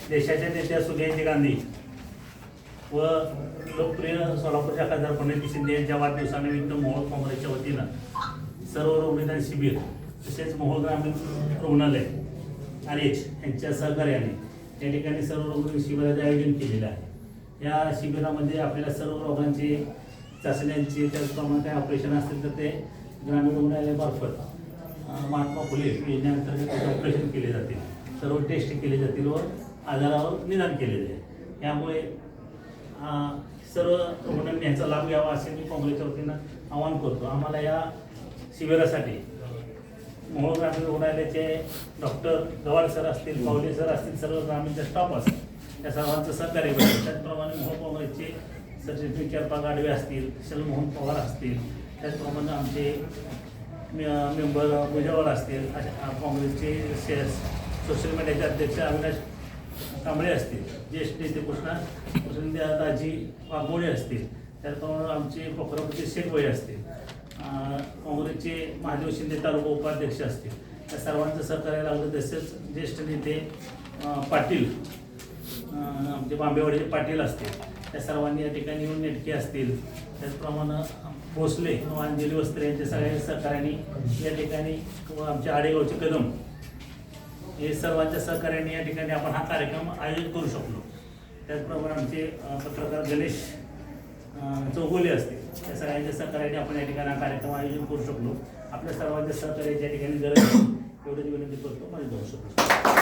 देशाच्या नेत्या सोनिया गांधी व लोकप्रिय सोलापूरच्या खासदार प्रणिती शिंदे यांच्या वाढदिवसानिमित्त मोहोळ काँग्रेसच्या वतीनं सर्व रुग्णनिदान शिबिर तसेच मोहोळ ग्रामीण रुग्णालय RH यांच्या सहकार्याने या ठिकाणी सर्व रुग्ण शिबिराचे आयोजन केलेलं आहे। या शिबिरामध्ये आपल्याला सर्व रोगांची चाचण्यांची त्याचप्रमाणे काही ऑपरेशन असतील तर ते ग्रामीण रुग्णालयामार्फत महात्मा फुले योजनेअंतर्गत ऑपरेशन केले जातील, सर्व टेस्ट केले जातील व आजारावर निदान केले जाईल। यामुळे सर्व रुग्णांनी याचा लाभ घ्यावा असे मी काँग्रेसच्या वतीनं आवाहन करतो। आम्हाला या शिबिरासाठी मोहोळ ग्रामीण रुग्णालयाचे डॉक्टर गवाड सर असतील, पावले सर असतील, सर्व ग्रामीणचा स्टाफ असेल या सर्वांचं सहकार्य भेटेल। त्याचप्रमाणे मोहोळ काँग्रेसचे सरचिटणीस चरपा गाडवे असतील, शलमोहन पवार असतील, त्याचप्रमाणे आमचे मेंबर मुजावर असतील, अशा काँग्रेसचे सोशल मीडियाचे अध्यक्ष अविनाश कांबळे असतील, ज्येष्ठ नेते दाजी वाघमोडे असतील, त्याचप्रमाणे आमचे कोकरापूरचे शेखबाई असतील, काँग्रेसचे महादेव शिंदे तालुका उपाध्यक्ष असतील, या सर्वांचं सहकार्य लागलं। तसेच ज्येष्ठ नेते पाटील आमचे बांबेवाडीचे पाटील असतील, त्या सर्वांनी या ठिकाणी येऊन नेटके असतील, त्याचप्रमाणे भोसले व अंजली वस्त्रे यांच्या सगळ्या सहकार्याने या ठिकाणी व आमच्या आडेगावचे कदम हे सर्वांच्या सहकार्याने या ठिकाणी आपण हा कार्यक्रम आयोजित करू शकलो। त्याचप्रमाणे आमचे पत्रकार गणेश चौगुले असतील, या सगळ्यांच्या सहकार्याने आपण या ठिकाणी हा कार्यक्रम आयोजित करू शकलो। आपल्या सर्वांच्या सहकार्याच्या ठिकाणी गरज एवढीच विनंती करतो। माझे दोन शब्द